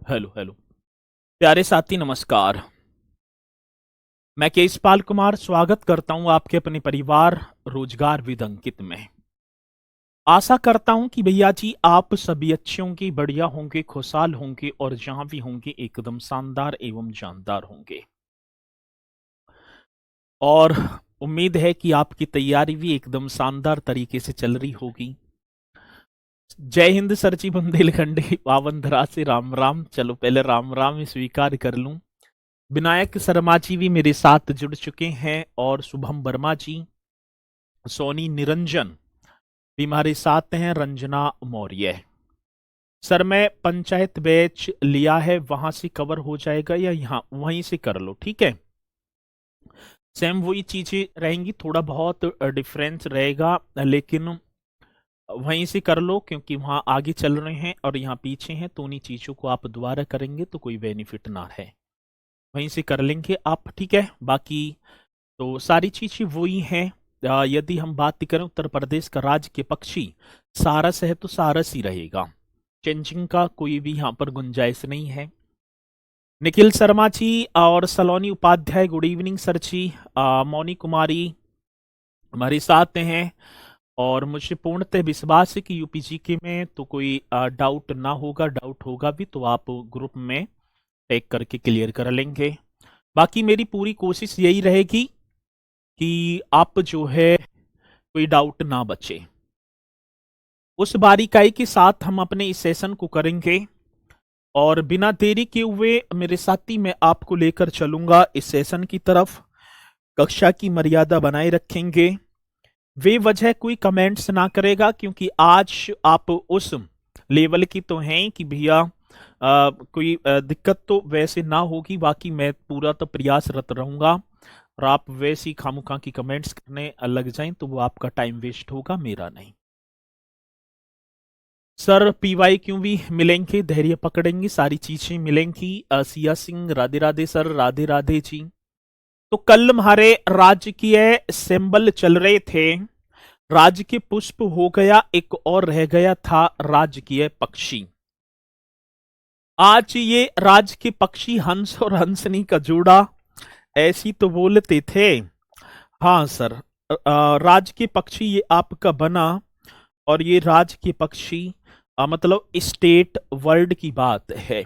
Hello hello. प्यारे साथी नमस्कार। मैं केशपाल कुमार स्वागत करता हूं आपके अपने परिवार रोजगार विद अंकित में। आशा करता हूं कि भैया जी आप सभी अच्छे होंगे, बढ़िया होंगे, खुशहाल होंगे और जहां भी होंगे एकदम शानदार एवं जानदार होंगे। और उम्मीद है कि आपकी तैयारी भी एकदम शानदार तरीके से चल रही होगी। जय हिंद सरची बुंदेलखंडी पावन धरा से राम राम। चलो पहले राम राम स्वीकार कर लूं। विनायक शर्मा जी भी मेरे साथ जुड़ चुके हैं और शुभम वर्मा जी, सोनी निरंजन भी हमारे साथ हैं, रंजना मौर्य। सर मैं पंचायत बैच लिया है, वहां से कवर हो जाएगा या यहाँ वहीं से कर लो? ठीक है, सेम वही चीजें रहेंगी, थोड़ा बहुत डिफरेंस रहेगा, लेकिन वहीं से कर लो क्योंकि वहां आगे चल रहे हैं और यहाँ पीछे हैं, तो उन्हीं चीजों को आप दोबारा करेंगे तो कोई बेनिफिट ना है। वहीं से कर लेंगे आप, ठीक है। बाकी तो सारी चीजें वही हैं। यदि हम बात करें उत्तर प्रदेश का राज्य के पक्षी सारस है तो सारस ही रहेगा, चेंजिंग का कोई भी यहाँ पर गुंजाइश नहीं है। निखिल शर्मा जी और सलोनी उपाध्याय, गुड इवनिंग सर जी। मौनी कुमारी हमारे साथ हैं और मुझे पूर्णतः विश्वास है कि यूपीजीके में तो कोई डाउट ना होगा, डाउट होगा भी तो आप ग्रुप में टैग करके क्लियर कर लेंगे। बाकी मेरी पूरी कोशिश यही रहेगी कि आप जो है कोई डाउट ना बचे। उस बारीकाई के साथ हम अपने इस सेशन को करेंगे और बिना देरी के हुए मेरे साथी मैं आपको लेकर चलूंगा इस सेशन की तरफ। कक्षा की मर्यादा बनाए रखेंगे, वे वजह कोई कमेंट्स ना करेगा क्योंकि आज आप उस लेवल की तो हैं कि भैया कोई दिक्कत तो वैसे ना होगी। बाकी मैं पूरा तो प्रयासरत रहूंगा और आप वैसी खामुखा की कमेंट्स करने लग जाएं तो वो आपका टाइम वेस्ट होगा, मेरा नहीं। सर पीवाई क्यों भी मिलेंगे, धैर्य पकड़ेंगे, सारी चीजें मिलेंगी। सिया सिंह राधे राधे सर, राधे राधे जी। तो कल हमारे राजकीय सिंबल चल रहे थे, राजकीय पुष्प हो गया, एक और रह गया था राजकीय पक्षी। आज ये राजकीय पक्षी हंस और हंसनी का जोड़ा ऐसी तो बोलते थे। हाँ सर, राजकीय पक्षी ये आपका बना और ये राजकीय पक्षी मतलब स्टेट वर्ल्ड की बात है।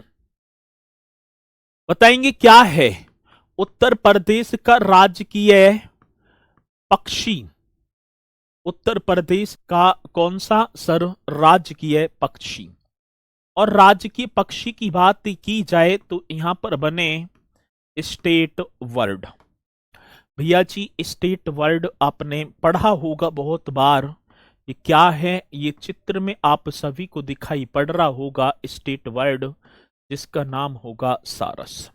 बताएंगे क्या है उत्तर प्रदेश का राजकीय पक्षी? उत्तर प्रदेश का कौन सा सर राजकीय पक्षी? और राजकीय पक्षी की बात की जाए तो यहां पर बने स्टेट वर्ड। भैया जी स्टेट वर्ड आपने पढ़ा होगा बहुत बार, ये क्या है? ये चित्र में आप सभी को दिखाई पड़ रहा होगा स्टेट वर्ड, जिसका नाम होगा सारस।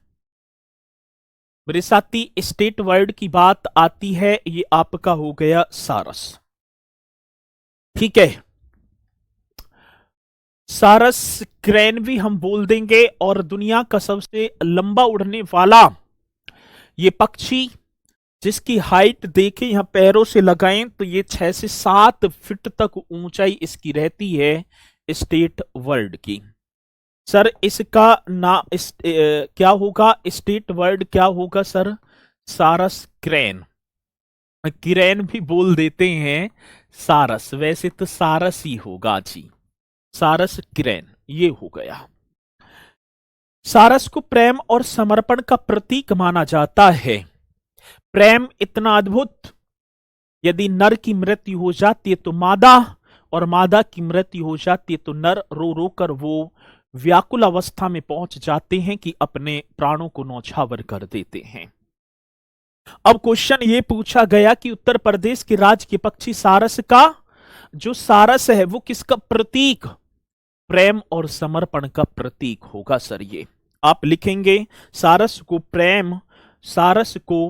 मेरे साथी स्टेट वर्ड की बात आती है, ये आपका हो गया सारस, ठीक है। सारस क्रेन भी हम बोल देंगे और दुनिया का सबसे लंबा उड़ने वाला ये पक्षी, जिसकी हाइट देखें यहां पैरों से लगाएं तो ये 6 से 7 फीट तक ऊंचाई इसकी रहती है स्टेट वर्ल्ड की। सर इसका क्या होगा? स्टेट वर्ल्ड क्या होगा सर? सारस क्रेन, किरेन भी बोल देते हैं सारस, वैसे तो सारस ही होगा जी। सारस किरेन ये हो गया। सारस को प्रेम और समर्पण का प्रतीक माना जाता है। प्रेम इतना अद्भुत, यदि नर की मृत्यु हो जाती है तो मादा, और मादा की मृत्यु हो जाती है तो नर रो रो कर वो व्याकुल अवस्था में पहुंच जाते हैं कि अपने प्राणों को न्यौछावर कर देते हैं। अब क्वेश्चन ये पूछा गया कि उत्तर प्रदेश के राज्य के पक्षी सारस का जो सारस है वो किसका प्रतीक? प्रेम और समर्पण का प्रतीक होगा सर। ये आप लिखेंगे सारस को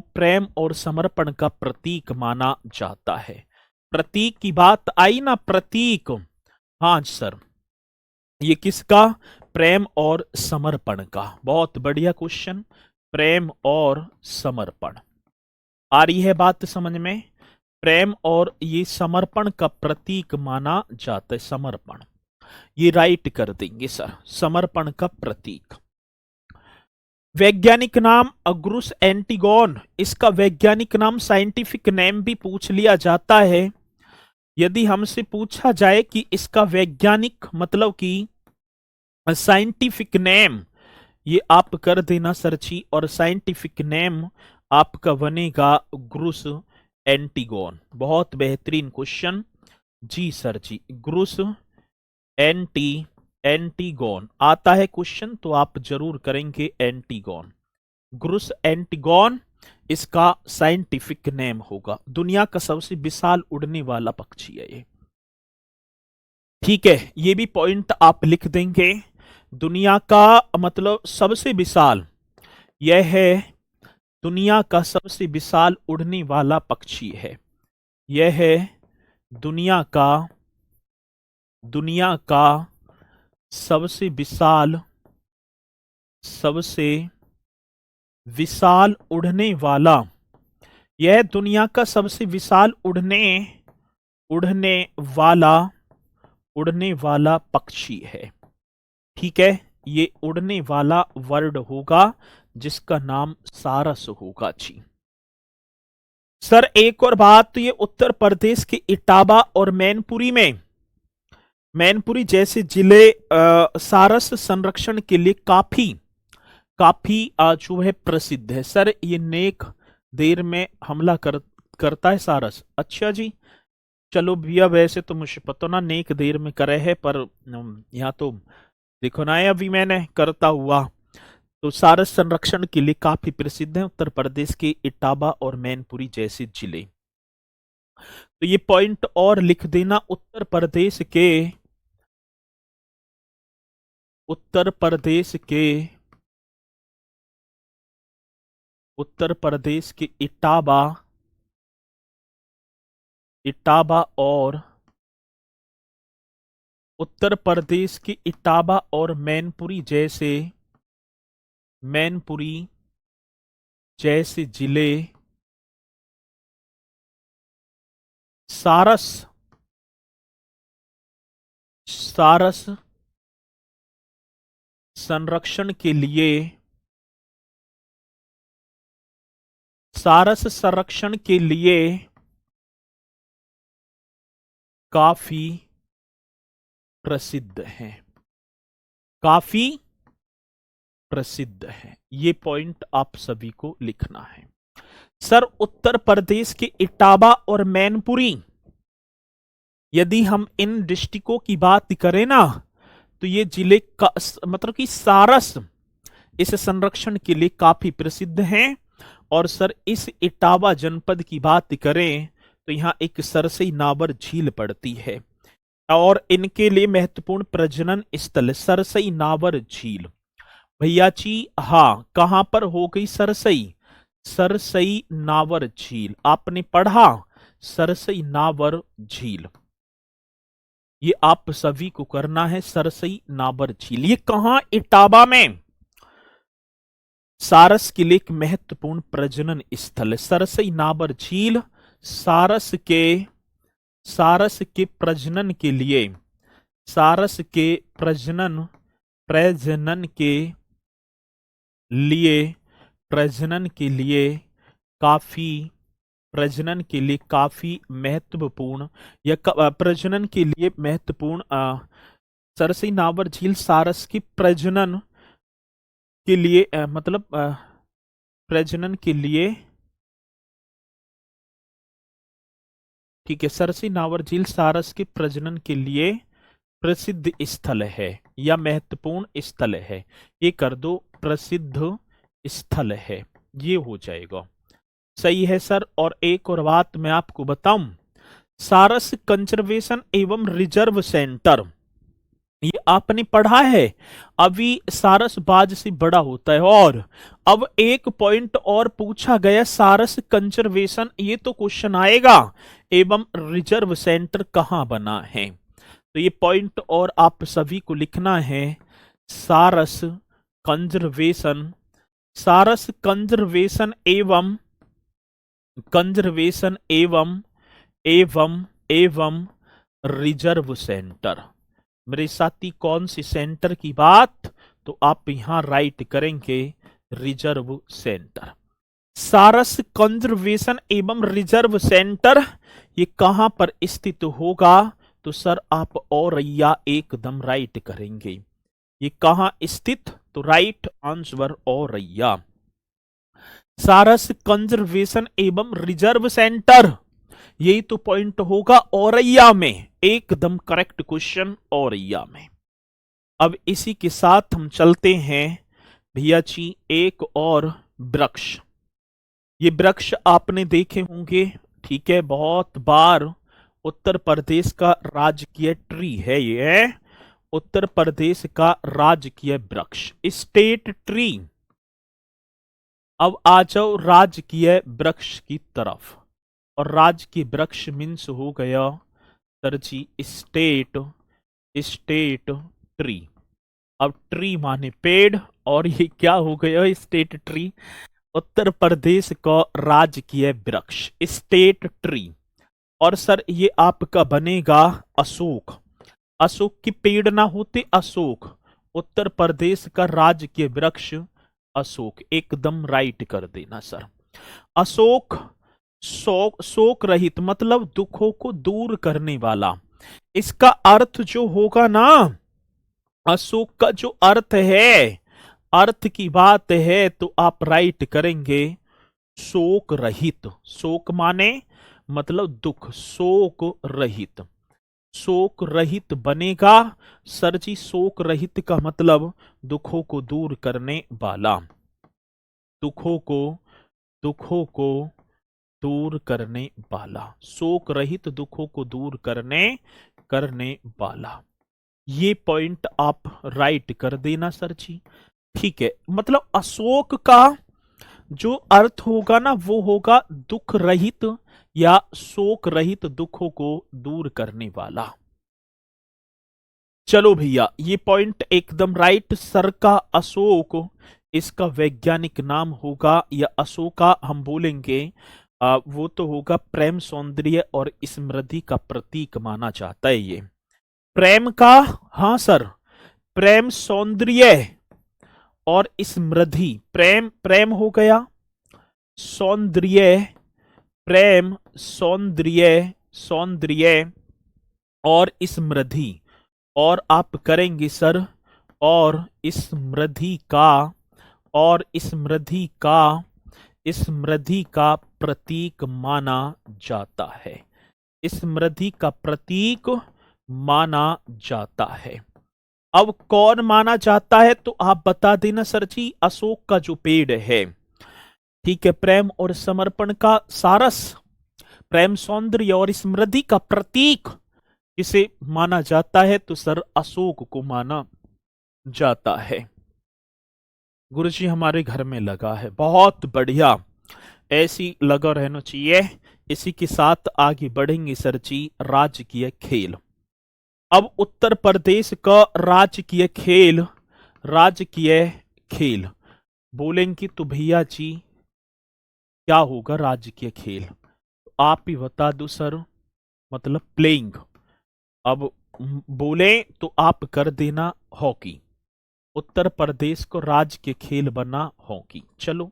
प्रेम और समर्पण का प्रतीक माना जाता है। प्रतीक की बात आई ना, प्रतीक, हाँ सर, ये किसका? प्रेम और समर्पण का। बहुत बढ़िया क्वेश्चन, प्रेम और समर्पण। आ रही है बात समझ में? प्रेम और ये समर्पण का प्रतीक माना जाता है, समर्पण, ये राइट कर देंगे सर, समर्पण का प्रतीक। वैज्ञानिक नाम अग्रुस एंटिगोन, इसका वैज्ञानिक नाम साइंटिफिक नेम भी पूछ लिया जाता है। यदि हमसे पूछा जाए कि इसका वैज्ञानिक मतलब कि साइंटिफिक नेम, ये आप कर देना सर्ची, और साइंटिफिक नेम आपका बनेगा ग्रुस एंटिगोन। बहुत बेहतरीन क्वेश्चन जी सर जी, ग्रुस एंटीगोन आता है क्वेश्चन तो आप जरूर करेंगे एंटीगोन। ग्रुस एंटीगोन इसका साइंटिफिक नेम होगा। दुनिया का सबसे विशाल उड़ने वाला पक्षी है ये। ठीक है, ये भी पॉइंट आप लिख देंगे। दुनिया का मतलब सबसे विशाल, यह है दुनिया का सबसे विशाल उड़ने वाला पक्षी है। यह है दुनिया का सबसे विशाल उड़ने वाला, यह दुनिया का सबसे विशाल उड़ने वाला पक्षी है। ठीक है, ये उड़ने वाला वर्ड होगा जिसका नाम सारस होगा जी। सर एक और बात, तो ये उत्तर प्रदेश के इटावा और मैनपुरी जैसे जिले सारस संरक्षण के लिए काफी जो है प्रसिद्ध है। सर ये नेक देर में हमला करता है सारस। अच्छा जी, चलो भैया वैसे तो मुझे पता ना नेक देर में करे है, पर यहाँ तो देखो ना अभी मैंने करता हुआ। तो सारस संरक्षण के लिए काफी प्रसिद्ध है उत्तर प्रदेश के इटावा और मैनपुरी जैसे जिले। तो ये पॉइंट और लिख देना, उत्तर प्रदेश के इटावा और मैनपुरी जैसे जिले सारस संरक्षण के लिए काफी प्रसिद्ध है। ये पॉइंट आप सभी को लिखना है। सर उत्तर प्रदेश के इटावा और मैनपुरी, यदि हम इन डिस्ट्रिक्टों की बात करें ना, तो ये जिले का मतलब कि सारस इस संरक्षण के लिए काफी प्रसिद्ध हैं। और सर इस इटावा जनपद की बात करें तो यहां एक सरसई नावर झील पड़ती है और इनके लिए महत्वपूर्ण प्रजनन स्थल सरसई नावर झील। भैया जी हाँ, कहां पर हो गई सरसई नावर झील, आपने पढ़ा सरसई नावर झील, ये आप सभी को करना है। सरसई नावर झील ये कहां, इटावा में, सारस के लिए एक महत्वपूर्ण प्रजनन स्थल है सरसई नावर झील। सारस के प्रजनन के लिए काफी महत्वपूर्ण, या प्रजनन के लिए महत्वपूर्ण सरसई नावर झील सारस की प्रजनन के लिए मतलब प्रजनन के लिए, ठीक है, सरसई नावर झील सारस के प्रजनन के लिए प्रसिद्ध स्थल है या महत्वपूर्ण स्थल है। ये कर दो, प्रसिद्ध स्थल है, ये हो जाएगा। सही है सर। और एक और बात मैं आपको बताऊं, सारस कंजर्वेशन एवं रिजर्व सेंटर, ये आपने पढ़ा है, अभी सारस बाज से बड़ा होता है। और अब एक पॉइंट और पूछा गया, सारस कंजर्वेशन, ये तो क्वेश्चन आएगा, एवं रिजर्व सेंटर कहां बना है। तो ये पॉइंट और आप सभी को लिखना है, सारस कंजर्वेशन एवं रिजर्व सेंटर। मेरे साथी कौन सी सेंटर की बात, तो आप यहां राइट करेंगे रिजर्व सेंटर। सारस कंजर्वेशन एवं रिजर्व सेंटर ये कहां पर स्थित होगा? तो सर आप औरैया एकदम राइट करेंगे। ये कहां स्थित? तो राइट आंसर औरैया। सारस कंजर्वेशन एवं रिजर्व सेंटर यही तो पॉइंट होगा औरैया में। एकदम करेक्ट क्वेश्चन, औरैया में। अब इसी के साथ हम चलते हैं भैया जी एक और वृक्ष। ये वृक्ष आपने देखे होंगे, ठीक है, बहुत बार। उत्तर प्रदेश का राजकीय ट्री है ये, उत्तर प्रदेश का राजकीय वृक्ष, स्टेट ट्री। अब आ जाओ राजकीय वृक्ष की तरफ, और राजकीय वृक्ष मीन्स हो गया सर जी स्टेट, स्टेट ट्री। अब ट्री माने पेड़, और ये क्या हो गया स्टेट ट्री, उत्तर प्रदेश का राजकीय वृक्ष स्टेट ट्री। और सर ये आपका बनेगा अशोक। अशोक के पेड़ ना होते, अशोक, उत्तर प्रदेश का राजकीय वृक्ष अशोक। एकदम राइट कर देना सर। अशोक शोक रहित मतलब दुखों को दूर करने वाला। इसका अर्थ जो होगा ना, अशोक का जो अर्थ है, अर्थ की बात है तो आप राइट करेंगे शोक रहित। शोक माने मतलब दुख, शोक रहित, शोक रहित बनेगा सर जी। शोक रहित का मतलब दुखों को दूर करने वाला, दुखों को दूर करने वाला, शोक रहित दुखों को दूर करने वाला। ये पॉइंट आप राइट कर देना सर जी, ठीक है। मतलब अशोक का जो अर्थ होगा ना वो होगा दुख रहित या शोक रहित, दुखों को दूर करने वाला। चलो भैया ये पॉइंट एकदम राइट सर का। अशोक इसका वैज्ञानिक नाम होगा, या अशोका हम बोलेंगे, वो तो होगा प्रेम, सौंदर्य और स्मृति का प्रतीक माना जाता है ये। प्रेम का, हाँ सर, प्रेम, सौंदर्य और समृद्धि। प्रेम, प्रेम हो गया, सौंदर्य, प्रेम, सौंदर्य, सौंदर्य और समृद्धि। और आप करेंगे सर और समृद्धि का, और समृद्धि का, समृद्धि का प्रतीक माना जाता है, समृद्धि का प्रतीक माना जाता है। अब कौन माना जाता है तो आप बता देना सर जी। अशोक का जो पेड़ है, ठीक है, प्रेम और समर्पण का सारस, प्रेम, सौंदर्य और समृद्धि का प्रतीक इसे माना जाता है, तो सर अशोक को माना जाता है। गुरुजी हमारे घर में लगा है, बहुत बढ़िया, ऐसी लगा रहना चाहिए। इसी के साथ आगे बढ़ेंगे सर जी राजकीय खेल। अब उत्तर प्रदेश का राजकीय खेल, राजकीय खेल बोलेंगे तो भैया जी क्या होगा राजकीय खेल? आप ही बता दो सर, मतलब प्लेइंग। अब बोले तो आप कर देना हॉकी। उत्तर प्रदेश को राजकीय खेल बना हॉकी। चलो,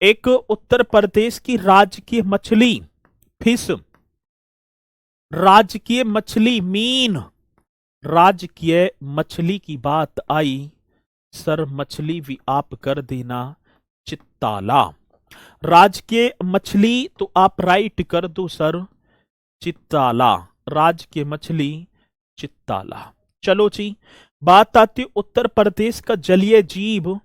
एक उत्तर प्रदेश की राजकीय मछली फिश, राजकीय मछली मीन, राजकीय मछली की बात आई सर, मछली भी आप कर देना चित्ताला। राजकीय मछली तो आप राइट कर दो सर चित्ताला, राजकीय मछली चित्ताला। चलो जी, बात आती उत्तर प्रदेश का जलीय जीव।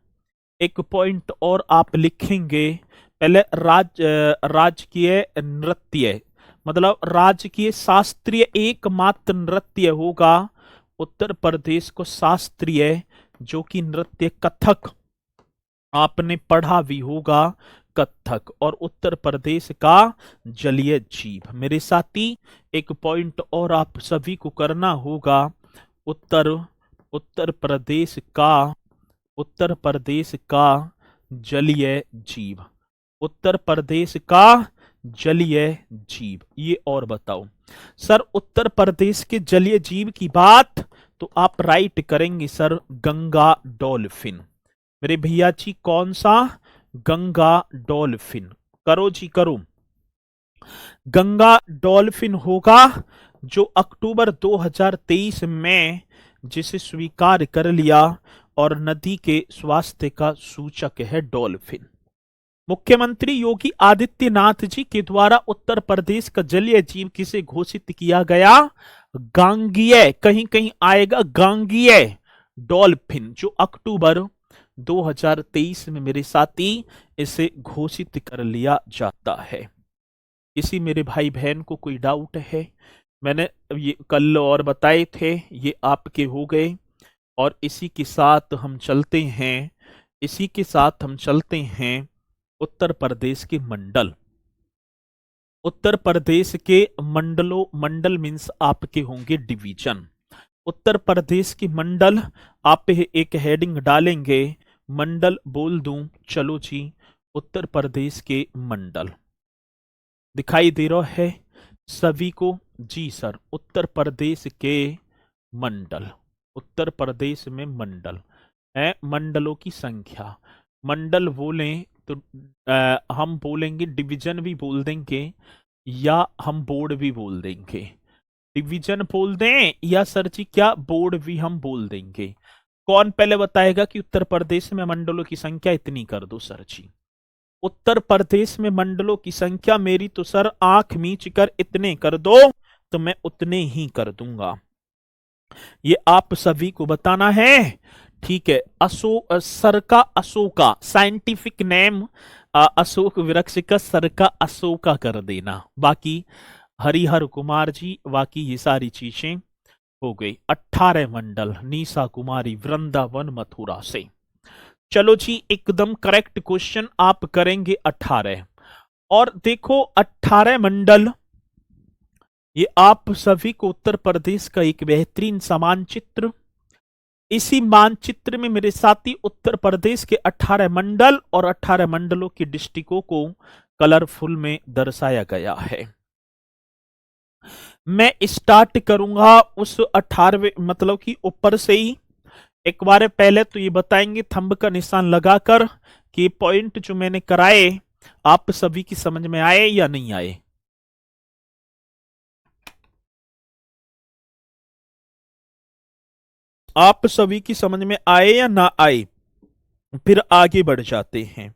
एक पॉइंट और आप लिखेंगे पहले, राजकीय नृत्य मतलब राजकीय शास्त्रीय एकमात्र नृत्य होगा उत्तर प्रदेश को शास्त्रीय, जो कि नृत्य कथक, आपने पढ़ा भी होगा कथक। और उत्तर प्रदेश का जलीय जीव। मेरे साथी एक पॉइंट और आप सभी को करना होगा, उत्तर प्रदेश का जलीय जीव, उत्तर प्रदेश का जलीय जीव। ये और बताओ सर, उत्तर प्रदेश के जलीय जीव की बात तो आप राइट करेंगे सर गंगा डॉल्फिन। मेरे भैया जी कौन सा? गंगा डॉल्फिन। करो जी करो। गंगा डॉल्फिन होगा जो अक्टूबर 2023 में जिसे स्वीकार कर लिया और नदी के स्वास्थ्य का सूचक है डॉल्फिन। मुख्यमंत्री योगी आदित्यनाथ जी के द्वारा उत्तर प्रदेश का जलीय जीव किसे घोषित किया गया? गांगेय। कहीं कहीं आएगा गांगेय डॉल्फिन, जो अक्टूबर 2023 में मेरे साथी इसे घोषित कर लिया जाता है। किसी मेरे भाई बहन को कोई डाउट है? मैंने ये कल और बताए थे, ये आपके हो गए। और इसी के साथ हम चलते हैं, इसी के साथ हम चलते हैं उत्तर प्रदेश के मंडल। उत्तर प्रदेश के मंडलों, मंडल मीन्स आपके होंगे डिवीजन। उत्तर प्रदेश के मंडल, आप एक हेडिंग डालेंगे, मंडल बोल दूं। चलो जी, उत्तर प्रदेश के मंडल दिखाई दे रहा है सभी को? जी सर, उत्तर प्रदेश के मंडल, उत्तर प्रदेश में मंडल है। मंडलों की संख्या, मंडल बोलें तो हम बोलेंगे डिवीजन भी बोल देंगे या हम बोर्ड भी बोल देंगे। डिवीजन बोल दें या सर जी क्या बोर्ड भी हम बोल देंगे? कौन पहले बताएगा कि उत्तर प्रदेश में मंडलों की संख्या इतनी कर दो सर जी? उत्तर प्रदेश में मंडलों की संख्या मेरी तो सर आंख मीच कर इतने कर दो तो मैं उतने ही कर दूंगा। ये आप सभी को बताना है, ठीक है। सरका अशोका, साइंटिफिक नेम अशोक वृक्ष का सरका अशोका कर देना। बाकी हरिहर कुमार जी, बाकी ये सारी चीजें हो गई। 18 मंडल, निशा कुमारी वृंदावन मथुरा से। चलो जी, एकदम करेक्ट क्वेश्चन आप करेंगे 18। और देखो 18 मंडल, ये आप सभी को उत्तर प्रदेश का एक बेहतरीन सा मानचित्र। इसी मानचित्र में मेरे साथी उत्तर प्रदेश के 18 मंडल और 18 मंडलों की डिस्ट्रिक्टों को कलरफुल में दर्शाया गया है। मैं स्टार्ट करूंगा उस 18वें, मतलब कि ऊपर से ही। एक बार पहले तो ये बताएंगे थंब का निशान लगाकर कि पॉइंट जो मैंने कराए आप सभी की समझ में आए या नहीं आए। आप सभी की समझ में आए या ना आए, फिर आगे बढ़ जाते हैं।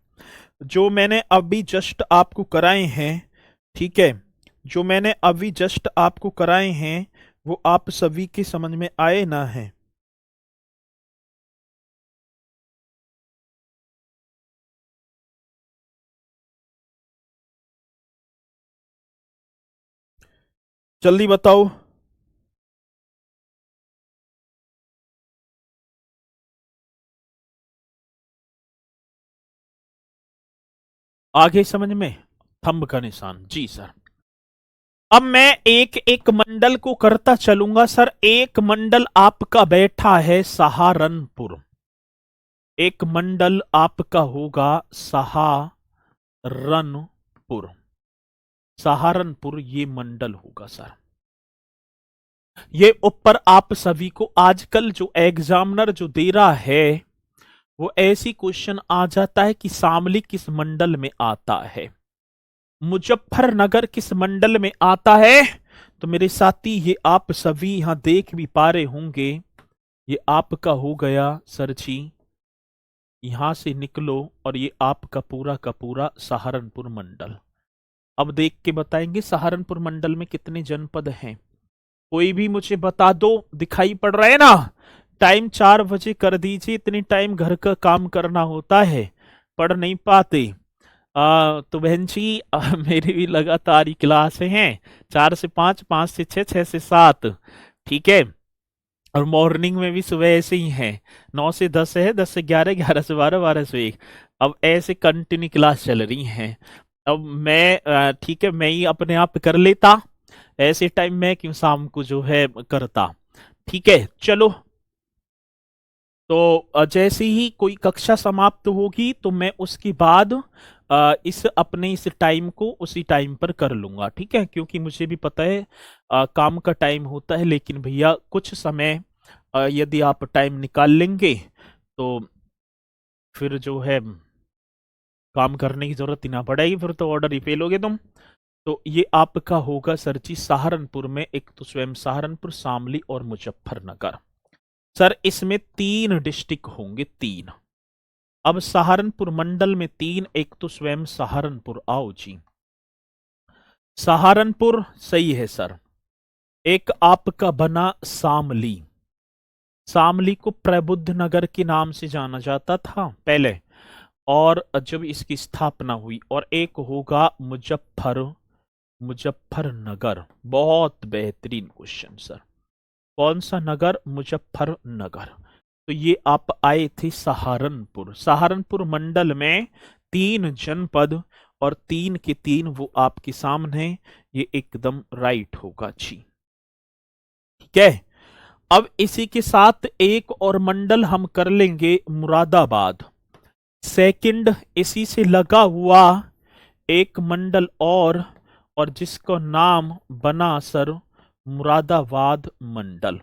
जो मैंने अभी जस्ट आपको कराए हैं, ठीक है, जो मैंने अभी जस्ट आपको कराए हैं वो आप सभी की समझ में आए ना है? जल्दी बताओ। आगे समझ में? थंब का निशान, जी सर। अब मैं एक एक मंडल को करता चलूंगा सर। एक मंडल आपका बैठा है सहारनपुर, एक मंडल आपका होगा सहारनपुर। सहारनपुर ये मंडल होगा सर। ये ऊपर आप सभी को आजकल जो एग्जामिनर जो दे रहा है वो ऐसी क्वेश्चन आ जाता है कि शामली किस मंडल में आता है, मुजफ्फरनगर किस मंडल में आता है। तो मेरे साथी ये आप सभी यहां देख भी पा रहे होंगे, ये आपका हो गया सर जी, यहां से निकलो और ये आपका पूरा का पूरा सहारनपुर मंडल। अब देख के बताएंगे सहारनपुर मंडल में कितने जनपद हैं, कोई भी मुझे बता दो। दिखाई पड़ रहा है ना? टाइम 4 बजे कर दीजिए, इतनी टाइम घर का काम करना होता है, पढ़ नहीं पाते। तो बहन जी मेरी भी लगातार ही क्लास हैं, 4 से 5, 5 से 6, 6 से 7, ठीक है। और मॉर्निंग में भी सुबह ऐसे ही है, 9 से 10 है, 10 से 11, 11 से 12, 12 से 1। अब ऐसे कंटिन्यू क्लास चल रही हैं। अब मैं ठीक है, मैं ही अपने आप कर लेता, ऐसे टाइम में क्यों शाम को जो है करता, ठीक है। चलो, तो जैसे ही कोई कक्षा समाप्त होगी तो मैं उसके बाद इस अपने इस टाइम को उसी टाइम पर कर लूंगा, ठीक है। क्योंकि मुझे भी पता है काम का टाइम होता है, लेकिन भैया कुछ समय यदि आप टाइम निकाल लेंगे तो फिर जो है काम करने की जरूरत ही ना पड़ेगी, फिर तो ऑर्डर ही फेल होगे तुम। तो ये आपका होगा सर जी सहारनपुर में, एक तो स्वयं सहारनपुर, शामली और मुजफ्फरनगर। सर इसमें 3 डिस्ट्रिक्ट होंगे, 3। अब सहारनपुर मंडल में 3, एक तो स्वयं सहारनपुर। आओ जी, सहारनपुर सही है सर। एक आपका बना शामली। शामली को प्रबुद्ध नगर के नाम से जाना जाता था पहले, और जब इसकी स्थापना हुई। और एक होगा मुजफ्फरनगर। बहुत बेहतरीन क्वेश्चन सर। कौन सा नगर? मुजफ्फरनगर। तो ये आप आए थे सहारनपुर। सहारनपुर मंडल में 3 जनपद, और 3 के 3 वो आपके सामने। ये एकदम राइट होगा जी। ठीक है, अब इसी के साथ एक और मंडल हम कर लेंगे, मुरादाबाद। सेकंड इसी से लगा हुआ एक मंडल और जिसका नाम बना सर मुरादाबाद मंडल।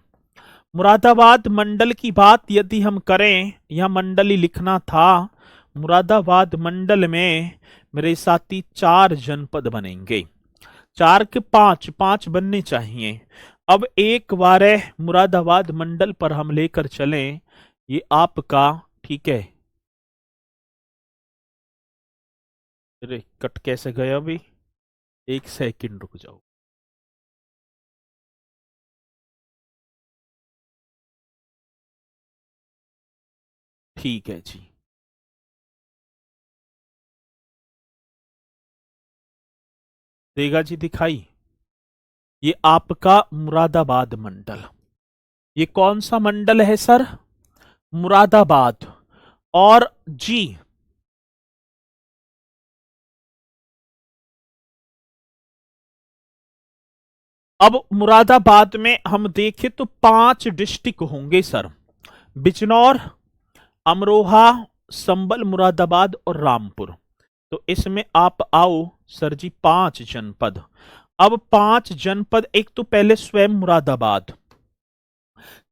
मुरादाबाद मंडल की बात यदि हम करें, यह मंडल ही लिखना था। मुरादाबाद मंडल में मेरे साथी 4 जनपद बनेंगे। 4 के 5, 5 बनने चाहिए। अब एक बार मुरादाबाद मंडल पर हम लेकर चलें, ये आपका। ठीक है, अरे कट कैसे गया अभी? 1 सेकंड रुक जाओ। ठीक है जी, देगा जी दिखाई। ये आपका मुरादाबाद मंडल। ये कौन सा मंडल है सर? मुरादाबाद। और जी, अब मुरादाबाद में हम देखें तो 5 डिस्ट्रिक्ट होंगे सर। बिजनौर, अमरोहा, संबल, मुरादाबाद और रामपुर। तो इसमें आप आओ सर जी 5 जनपद। अब 5 जनपद, एक तो पहले स्वयं मुरादाबाद।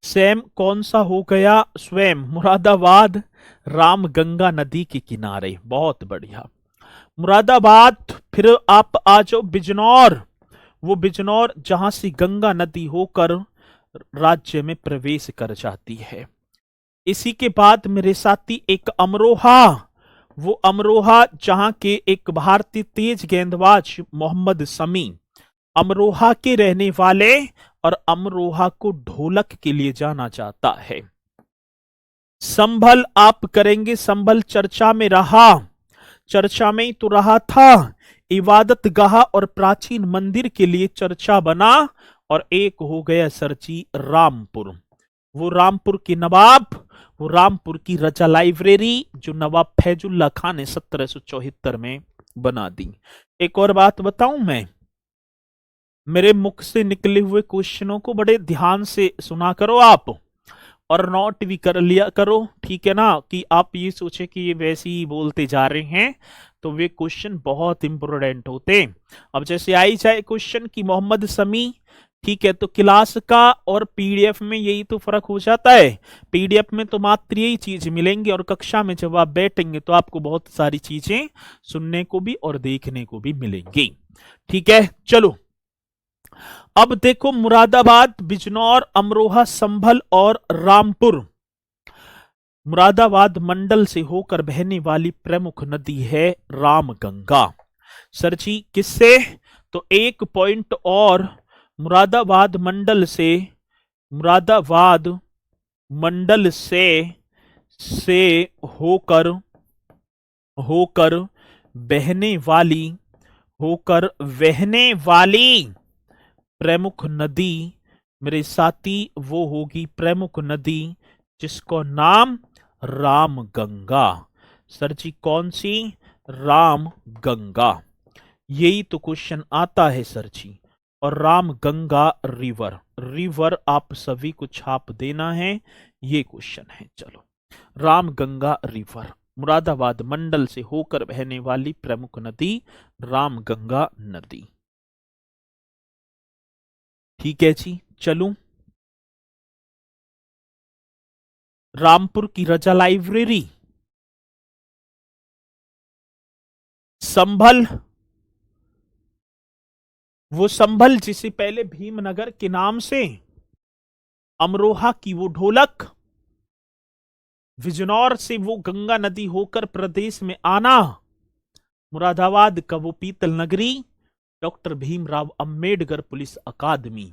स्वयं कौन सा हो गया? स्वयं मुरादाबाद, रामगंगा नदी के किनारे। बहुत बढ़िया, मुरादाबाद। फिर आप आ जाओ बिजनौर। वो बिजनौर जहां से गंगा नदी होकर राज्य में प्रवेश कर जाती है। इसी के बाद मेरे साथी एक अमरोहा। वो अमरोहा जहां के एक भारतीय तेज गेंदबाज मोहम्मद शमी अमरोहा के रहने वाले, और अमरोहा को ढोलक के लिए जाना जाता है। संभल आप करेंगे, संभल चर्चा में रहा। चर्चा में ही तो रहा था, इबादत गाह और प्राचीन मंदिर के लिए चर्चा बना। और एक हो गया सरची रामपुर। वो रामपुर के नवाब, वो रामपुर की रजा लाइब्रेरी जो नवाब फैजुल्ला खान ने 1774 में बना दी। एक और बात बताऊं मैं, मेरे मुख से निकले हुए क्वेश्चनों को बड़े ध्यान से सुना करो आप, और नोट भी कर लिया करो। ठीक है ना, कि आप ये सोचे कि ये वैसे ही बोलते जा रहे हैं, तो वे क्वेश्चन बहुत इंपोर्टेंट होते। अब जैसे आई जाए क्वेश्चन कि मोहम्मद शमी, ठीक है, तो क्लास का और पीडीएफ में यही तो फर्क हो जाता है। पीडीएफ में तो मात्र यही चीज मिलेंगी, और कक्षा में जब आप बैठेंगे तो आपको बहुत सारी चीजें सुनने को भी और देखने को भी मिलेंगी। ठीक है, चलो अब देखो, मुरादाबाद, बिजनौर, अमरोहा, संभल और रामपुर। मुरादाबाद मंडल से होकर बहने वाली प्रमुख नदी है रामगंगा। सर जी किससे? तो 1 पॉइंट और मुरादाबाद मंडल से, मुरादाबाद मंडल से होकर होकर बहने वाली, होकर बहने वाली प्रमुख नदी मेरे साथी, वो होगी प्रमुख नदी जिसको नाम रामगंगा। सर जी कौन सी? रामगंगा। यही तो क्वेश्चन आता है सर जी। और रामगंगा रिवर, रिवर आप सभी को छाप देना है, ये क्वेश्चन है। चलो, रामगंगा रिवर, मुरादाबाद मंडल से होकर बहने वाली प्रमुख नदी रामगंगा नदी। ठीक है जी, चलूं। रामपुर की रजा लाइब्रेरी, संभल, वो संभल जिसे पहले भीमनगर के नाम से, अमरोहा की वो ढोलक, बिजनौर से वो गंगा नदी होकर प्रदेश में आना, मुरादाबाद का वो पीतल नगरी, डॉक्टर भीमराव अंबेडकर पुलिस अकादमी,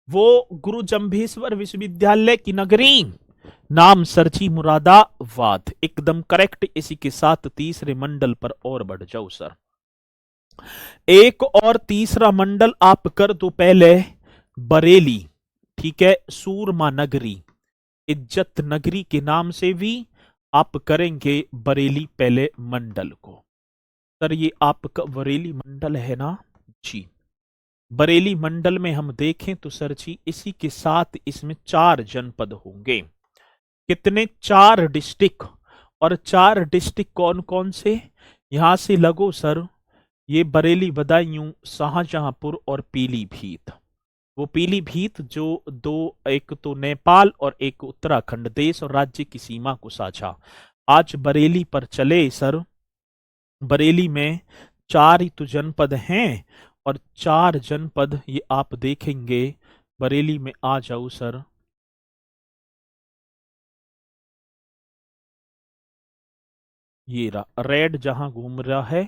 वो गुरु जंभेश्वर विश्वविद्यालय की नगरी, नाम सरची मुरादाबाद। एकदम करेक्ट। इसी के साथ तीसरे मंडल पर और बढ़ जाओ सर। एक और तीसरा मंडल आप कर दो पहले बरेली, ठीक है, सूरमा नगरी, इज्जत नगरी के नाम से भी आप करेंगे बरेली पहले मंडल को। सर ये आपका बरेली मंडल है ना जी। बरेली मंडल में हम देखें तो सर जी इसी के साथ इसमें 4 जनपद होंगे। कितने? 4 डिस्ट्रिक्ट। और 4 डिस्ट्रिक्ट कौन कौन से? यहां से लगो सर, ये बरेली, बदायूं, शाहजहांपुर और पीलीभीत। वो पीलीभीत जो दो, एक तो नेपाल और एक उत्तराखंड, देश और राज्य की सीमा को साझा। आज बरेली पर चले सर। बरेली में 4 ही तो जनपद हैं और 4 जनपद ये आप देखेंगे। बरेली में आ जाओ सर। ये रेड जहां घूम रहा है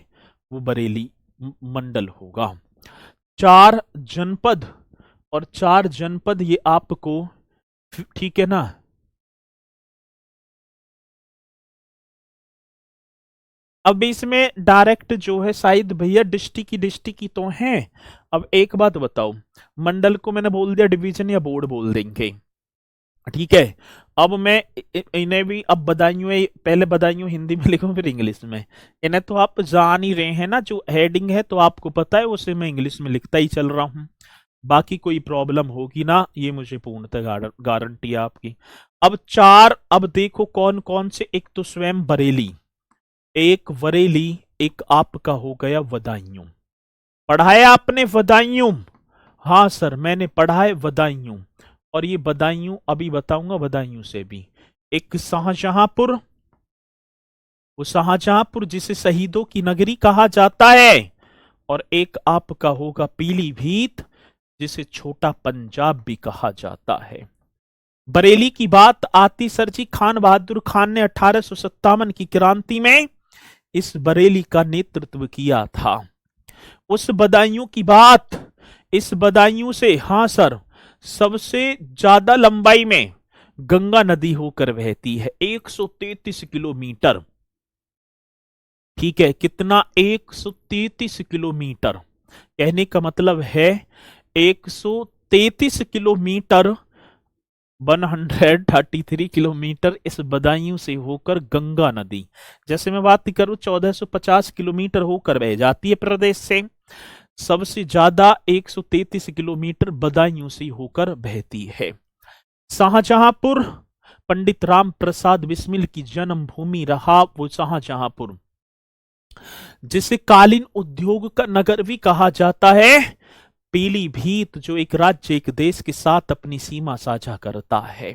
वो बरेली मंडल होगा। 4 जनपद, और 4 जनपद ये आपको, ठीक है ना। अब इसमें डायरेक्ट जो है शायद भैया डिस्ट्रिक्ट की तो हैं। अब एक बात बताओ, मंडल को मैंने बोल दिया डिवीजन या बोर्ड बोल देंगे, ठीक है। अब मैं इन्हें भी अब बदायूं, पहले बदायूं हिंदी में लिखूं फिर इंग्लिश में। इन्हें तो आप जान ही रहे हैं ना, जो हेडिंग है तो आपको पता है, उसे मैं इंग्लिश में लिखता ही चल रहा हूं। बाकी कोई प्रॉब्लम होगी ना, ये मुझे पूर्णतः गारंटी है आपकी। अब 4, अब देखो कौन कौन से। एक तो स्वयं बरेली, एक बरेली, एक आपका हो गया बदायूं। पढ़ा है आपने बदायूं? हाँ सर मैंने पढ़ा है बदायूं। और ये बदायूं अभी बताऊंगा, बदायूं से भी एक शाहजहांपुर, वो शाहजहांपुर जिसे शहीदों की नगरी कहा जाता है। और एक आपका होगा पीलीभीत, जिसे छोटा पंजाब भी कहा जाता है। बरेली की बात आती सर जी, खान बहादुर खान ने 1857 की क्रांति में इस बरेली का नेतृत्व किया था। उस बदायूं की बात, इस बदायूं से, हाँ सर, सबसे ज्यादा लंबाई में गंगा नदी होकर बहती है, 133 किलोमीटर। ठीक है, कितना? 133 किलोमीटर। कहने का मतलब है 133 किलोमीटर, 133 किलोमीटर इस बदायूं से होकर गंगा नदी, जैसे मैं बात करूं 1450 किलोमीटर होकर बह जाती है प्रदेश से। सबसे ज्यादा 133 किलोमीटर बदायूं से होकर बहती है। शाहजहांपुर, पंडित राम प्रसाद बिस्मिल की जन्मभूमि रहा वो शाहजहांपुर, जिसे कालीन उद्योग का नगर भी कहा जाता है। पीलीभीत जो एक राज्य, एक देश के साथ अपनी सीमा साझा करता है।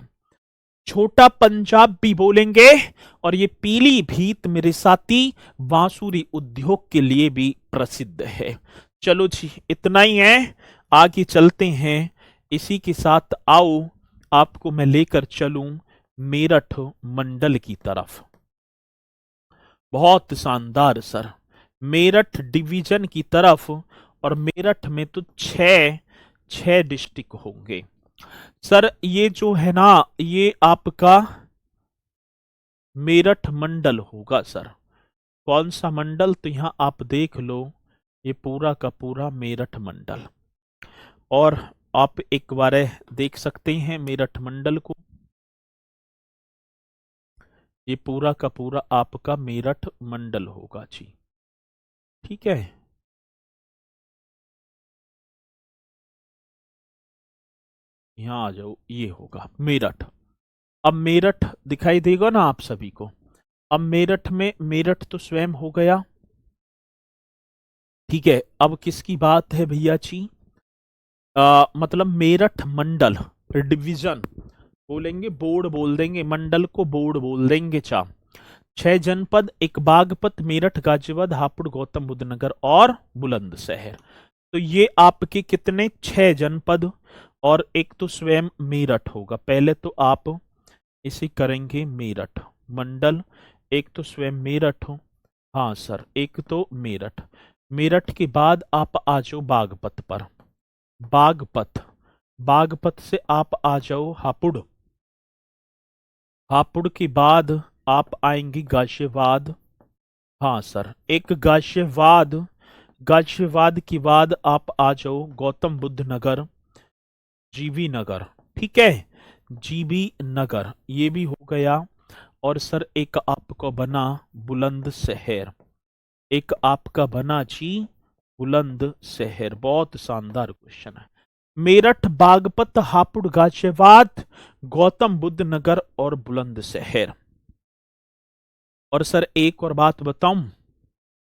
छोटा पंजाब भी बोलेंगे। और ये पीलीभीत मेरे साथी बांसुरी उद्योग के लिए भी प्रसिद्ध है। चलो जी इतना ही है, आगे चलते हैं। इसी के साथ आओ आपको मैं लेकर चलूं मेरठ मंडल की तरफ। बहुत शानदार सर, मेरठ डिवीजन की तरफ। और मेरठ में तो 6 डिस्ट्रिक्ट होंगे सर। ये जो है ना, ये आपका मेरठ मंडल होगा सर। कौन सा मंडल? तो यहां आप देख लो, ये पूरा का पूरा मेरठ मंडल। और आप एक बार देख सकते हैं मेरठ मंडल को, ये पूरा का पूरा आपका मेरठ मंडल होगा जी। ठीक है, यहां आ जाओ, ये होगा मेरठ। अब मेरठ दिखाई देगा ना आप सभी को। अब मेरठ में, मेरठ तो स्वयं हो गया, ठीक है। अब किसकी बात है भैया जी? मतलब मेरठ मंडल, डिवीजन बोलेंगे, बोर्ड बोल देंगे, मंडल को बोर्ड बोल देंगे चा। 6 जनपद, एक बागपत, मेरठ, गाजियाबाद, हापुड़, गौतम बुद्ध नगर और बुलंदशहर। तो ये आपके कितने 6 जनपद और एक तो स्वयं मेरठ होगा। पहले तो आप इसे करेंगे मेरठ मंडल, एक तो स्वयं मेरठ हो, हाँ सर, एक तो मेरठ। मेरठ के बाद आप आ जाओ बागपत पर, बागपत, बागपत से आप आ जाओ हापुड़, हापुड़ के बाद आप आएंगे गाजियाबाद, हाँ सर, एक गाजियाबाद, गाजियाबाद के बाद आप आ जाओ गौतम बुद्ध नगर, जीबी नगर, ठीक है, जीबी नगर ये भी हो गया। और सर एक आपको बना बुलंदशहर, एक आपका बना जी बुलंदशहर। बहुत शानदार क्वेश्चन है। मेरठ, बागपत, हापुड़, गाजियाबाद, गौतम बुद्ध नगर और बुलंदशहर। और सर एक और बात बताऊं,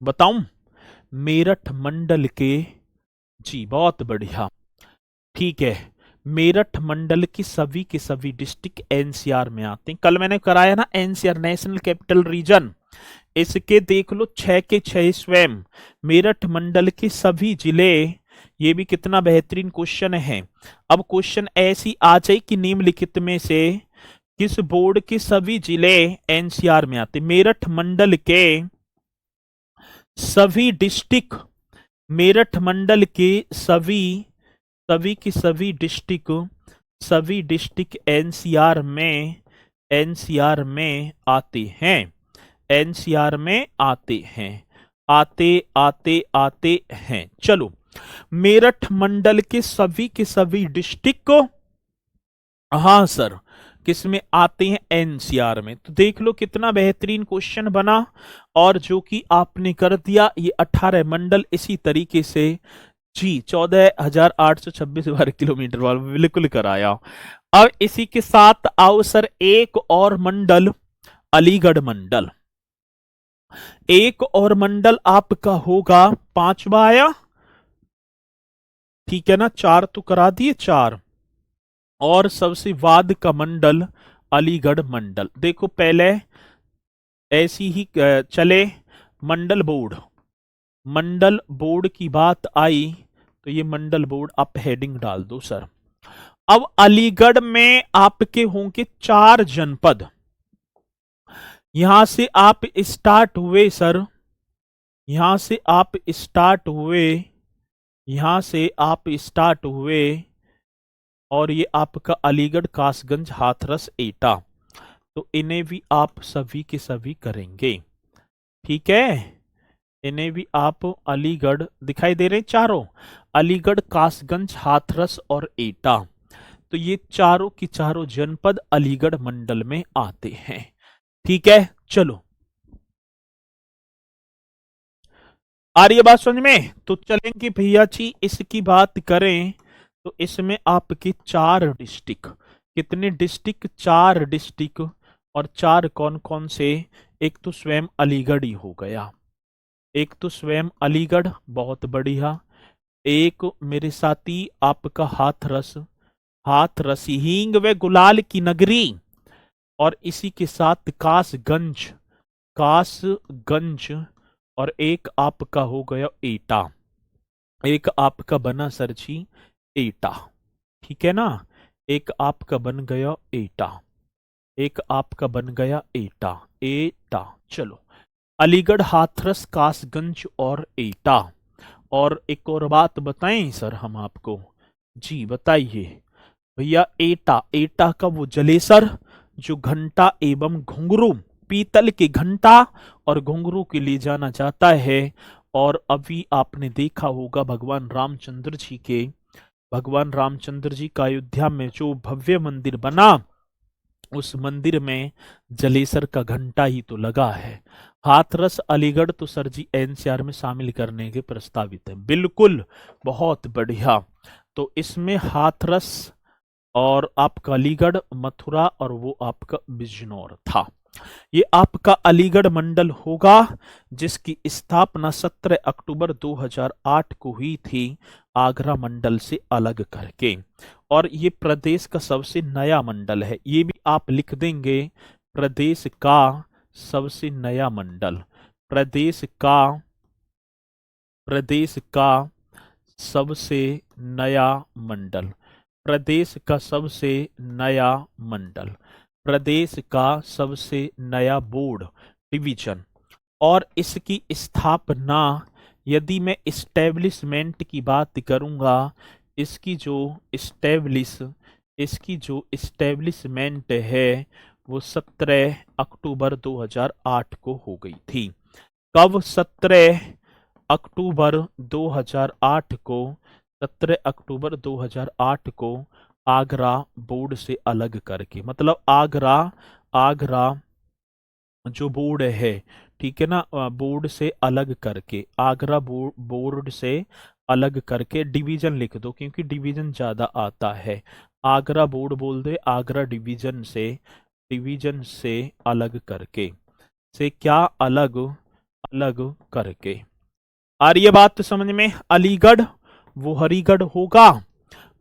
बताऊं, मेरठ मंडल के, जी बहुत बढ़िया, ठीक है, मेरठ मंडल के सभी डिस्ट्रिक्ट एनसीआर में आते हैं। कल मैंने कराया ना एनसीआर, नेशनल कैपिटल रीजन, इसके देख लो 6 के 6 स्वयं मेरठ मंडल के सभी जिले। ये भी कितना बेहतरीन क्वेश्चन है। अब क्वेश्चन ऐसी आ जाए कि निम्नलिखित में से किस बोर्ड के सभी जिले एनसीआर में आते। मेरठ मंडल के सभी डिस्ट्रिक्ट, मेरठ मंडल के सभी डिस्ट्रिक्ट एनसीआर में, एनसीआर में आते हैं, एनसीआर में आते हैं, आते हैं। चलो, मेरठ मंडल के सभी डिस्ट्रिक्ट, हाँ सर, किस में आते हैं, एनसीआर में। तो देख लो कितना बेहतरीन क्वेश्चन बना। और जो कि आपने कर दिया ये 18 मंडल इसी तरीके से, जी 14,826 वर्ग किलोमीटर वाला बिल्कुल कराया। अब इसी के साथ आओ सर एक और मंडल, अलीगढ़ मंडल। एक और मंडल आपका होगा 5वां आया, ठीक है ना, 4 तो करा दिए 4। और सबसे बाद का मंडल अलीगढ़ मंडल। देखो पहले ऐसी ही चले, मंडल बोर्ड, मंडल बोर्ड की बात आई तो ये मंडल बोर्ड आप हेडिंग डाल दो सर। अब अलीगढ़ में आपके होंगे 4 जनपद। यहां से आप स्टार्ट हुए सर, यहां से आप स्टार्ट हुए, यहां से आप स्टार्ट हुए और ये आपका अलीगढ़, कासगंज, हाथरस, एटा। तो इन्हें भी आप सभी के सभी करेंगे, ठीक है, इन्हें भी आप अलीगढ़ दिखाई दे रहे हैं चारों, अलीगढ़, कासगंज, हाथरस और एटा। तो ये चारों की चारों जनपद अलीगढ़ मंडल में आते हैं, ठीक है। चलो आ रही है बात समझ में? तो चलेंगे भैया जी, इसकी बात करें तो इसमें आपके 4 डिस्ट्रिक्ट, कितने डिस्ट्रिक्ट, 4 डिस्ट्रिक्ट। और 4 कौन कौन से, एक तो स्वयं अलीगढ़ ही हो गया, एक तो स्वयं अलीगढ़, बहुत बढ़िया। एक मेरे साथी आपका हाथरस, हाथरस हींग व गुलाल की नगरी। और इसी के साथ कासगंज, कासगंज। और एक आपका हो गया एटा, एक आपका बना सर जी एटा, ठीक है ना, एक आपका बन गया एटा, एक आपका बन गया एटा, एटा। चलो, अलीगढ़, हाथरस, कासगंज और एटा। और एक और बात बताएं सर हम आपको, जी बताइए भैया। एटा, एटा का वो जलेसर जो घंटा एवं घुंघरू, पीतल के घंटा और घुंघरू के लिए जाना जाता है। और अभी आपने देखा होगा भगवान रामचंद्र जी के, भगवान रामचंद्र जी का अयोध्या में जो भव्य मंदिर बना, उस मंदिर में जलेसर का घंटा ही तो लगा है। हाथरस अलीगढ़ तो सर जी एनसीआर में शामिल करने के प्रस्तावित है, बिल्कुल, बहुत बढ़िया। तो इसमें हाथरस और आपका अलीगढ़, मथुरा और वो आपका बिजनौर था। ये आपका अलीगढ़ मंडल होगा जिसकी स्थापना 17 अक्टूबर 2008 को हुई थी, आगरा मंडल से अलग करके। और ये प्रदेश का सबसे नया मंडल है, ये भी आप लिख देंगे, प्रदेश का सबसे नया मंडल, प्रदेश का सबसे नया मंडल, प्रदेश का सबसे नया मंडल, प्रदेश का सबसे नया बोर्ड डिवीजन। और इसकी स्थापना, यदि मैं इस्टेब्लिशमेंट की बात करूंगा, इसकी जो इस्टेब्लिशमेंट है वो 17 अक्टूबर 2008 को हो गई थी। कब? 17 अक्टूबर 2008 को, 17 अक्टूबर 2008 को आगरा बोर्ड से अलग करके, मतलब आगरा जो बोर्ड है, ठीक है ना, बोर्ड से अलग करके, आगरा बोर्ड से अलग करके, डिवीजन लिख दो क्योंकि डिवीजन ज्यादा आता है। आगरा बोर्ड बोल दे, आगरा डिवीजन से अलग करके, से क्या अलग करके। आ रही है बात तो समझ में? अलीगढ़ वो हरिगढ़ होगा।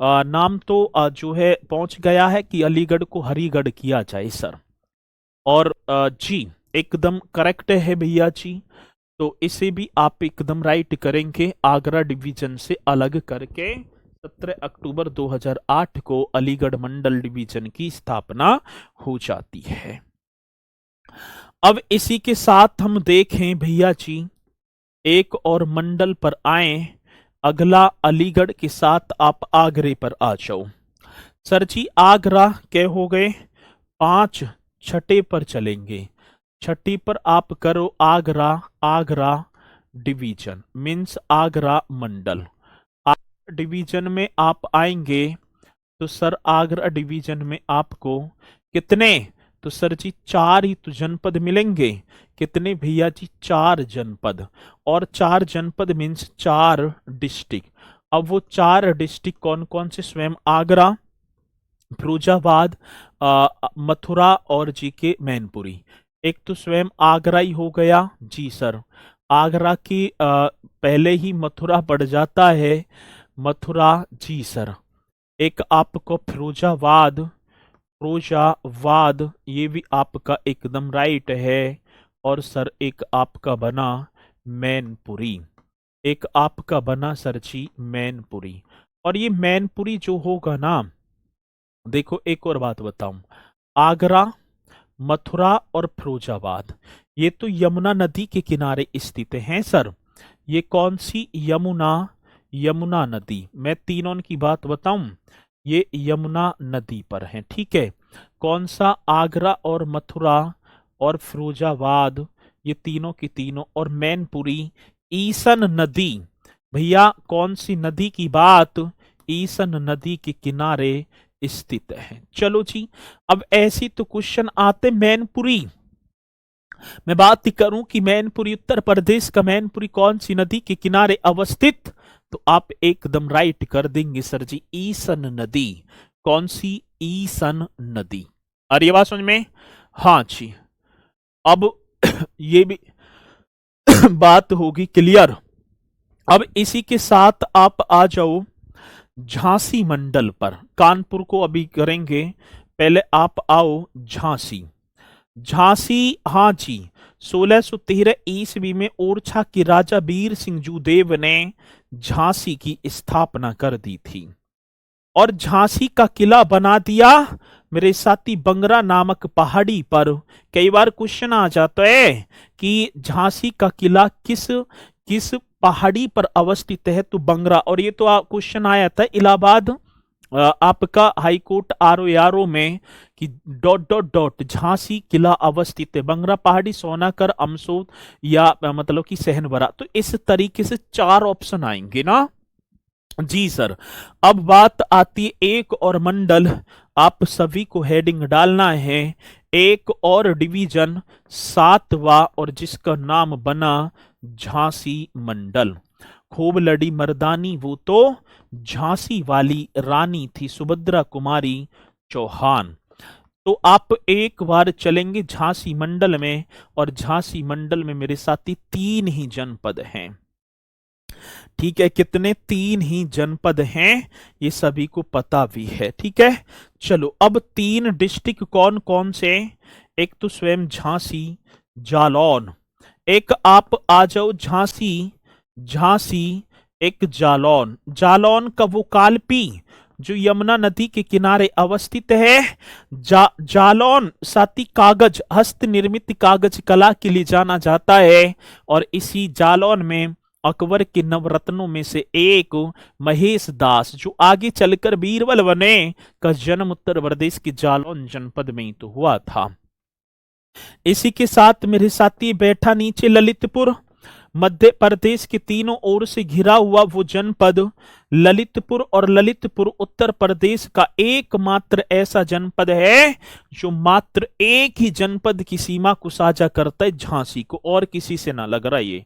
नाम तो जो है पहुंच गया है कि अलीगढ़ को हरिगढ़ किया जाए सर। और जी एकदम करेक्ट है भैया जी, तो इसे भी आप एकदम राइट करेंगे। आगरा डिवीजन से अलग करके 17 अक्टूबर 2008 को अलीगढ़ मंडल डिवीजन की स्थापना हो जाती है। अब इसी के साथ हम देखें भैया जी, एक और मंडल पर आए, अगला अलीगढ़ के साथ आप आगरे पर आ जाओ। सर जी आगरा के हो गए 5, छठे पर चलेंगे। छठी पर आप करो आगरा डिवीजन, मीन्स आगरा मंडल। आगरा डिवीजन में आप आएंगे तो सर आगरा डिवीजन में आपको कितने, तो सर जी 4 ही तो जनपद मिलेंगे। कितने भैया जी? 4 जनपद। और 4 जनपद मीन्स 4 डिस्ट्रिक्ट। अब वो 4 डिस्ट्रिक्ट कौन कौन से? स्वयं आगरा, फिरोजाबाद, मथुरा और जी के मैनपुरी। एक तो स्वयं आगरा ही हो गया जी सर। आगरा की पहले ही मथुरा पड़ जाता है, मथुरा जी सर। एक आपको फिरोजाबाद, ये भी आपका एकदम राइट है। और सर एक आपका बना मैनपुरी, एक आपका बना सर जी मैनपुरी। और ये मैनपुरी जो होगा ना, देखो एक और बात बताऊं, आगरा, मथुरा और फिरोजाबाद ये तो यमुना नदी के किनारे स्थित हैं सर। ये कौन सी? यमुना नदी। मैं तीनों की बात बताऊं, ये यमुना नदी पर है, ठीक है। कौन सा? आगरा और मथुरा और फिरोजाबाद, ये तीनों की तीनों। और मैनपुरी ईसन नदी, भैया कौन सी नदी की बात? ईसन नदी के किनारे स्थित है। चलो जी, अब ऐसी तो क्वेश्चन आते। मैनपुरी, मैं बात करूं कि मैनपुरी उत्तर प्रदेश का मैनपुरी कौन सी नदी के किनारे अवस्थित, तो आप एकदम राइट कर देंगे सर जी, ईसन नदी। कौन सी? ईसन नदी। अरे बात समझ में? हाँ जी। अब ये भी बात होगी क्लियर। अब इसी के साथ आप आ जाओ झांसी मंडल पर। कानपुर को अभी करेंगे, पहले आप आओ झांसी। झांसी, हाँ जी, 1613 ईस्वी में ओरछा के राजा वीर सिंह जूदेव ने झांसी की स्थापना कर दी थी और झांसी का किला बना दिया मेरे साथी बंगरा नामक पहाड़ी पर। कई बार क्वेश्चन आ जाता है कि झांसी का किला किस किस पहाड़ी पर अवस्थित है, तो बंगरा। और ये तो क्वेश्चन आया था इलाहाबाद आपका हाईकोर्ट आरओ में कि ... झांसी किला अवस्थित है बंगरा पहाड़ी, सोनाकर, अमसोद या मतलब कि सहनबरा। तो इस तरीके से 4 ऑप्शन आएंगे ना जी सर। अब बात आती है एक और मंडल, आप सभी को हेडिंग डालना है। एक और डिवीजन 7वां, और जिसका नाम बना झांसी मंडल। खूब लड़ी मर्दानी वो तो झांसी वाली रानी थी, सुभद्रा कुमारी चौहान। तो आप एक बार चलेंगे झांसी मंडल में, और झांसी मंडल में मेरे साथी 3 ही जनपद हैं, ठीक है। कितने? 3 ही जनपद हैं, ये सभी को पता भी है, ठीक है। चलो अब 3 डिस्ट्रिक्ट कौन कौन से? एक तो स्वयं झांसी, जालौन। एक आप आ जाओ झांसी, झांसी एक जालौन। जालौन का वो कालपी जो यमुना नदी के किनारे अवस्थित है। जालौन साथी कागज, हस्त निर्मित कागज कला के लिए जाना जाता है। और इसी जालौन में अकबर के नवरत्नों में से एक महेश दास, जो आगे चलकर बीरबल बने, का जन्म उत्तर प्रदेश के जालौन जनपद में ही तो हुआ था। इसी के साथ मेरे साथी बैठा नीचे ललितपुर, मध्य प्रदेश के तीनों ओर से घिरा हुआ वो जनपद ललितपुर। और ललितपुर उत्तर प्रदेश का एकमात्र ऐसा जनपद है जो मात्र एक ही जनपद की सीमा को साझा करता है, झांसी को, और किसी से ना लग रहा ये।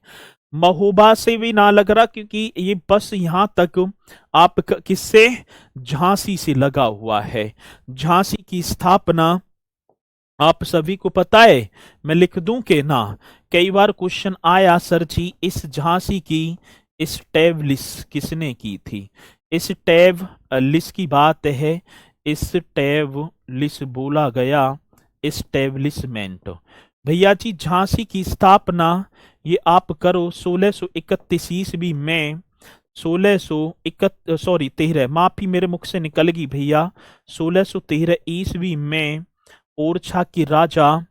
महोबा से भी ना लग रहा, क्योंकि ये बस यहां तक आप किससे, झांसी से लगा हुआ है। झांसी की स्थापना आप सभी को पता है, मैं लिख दूं के ना, कई बार क्वेश्चन आया सर जी इस झांसी की स्टैब्लिश किसने की थी। इस टैब लिस की बात है, इस टैब लिस बोला गया एस्टेब्लिशमेंट। भैया जी झांसी की स्थापना ये आप करो 1631 ईस्वी में, 13 माफी मेरे मुख से निकल गई भैया, 1613 ईस्वी में ओरछा की राजा,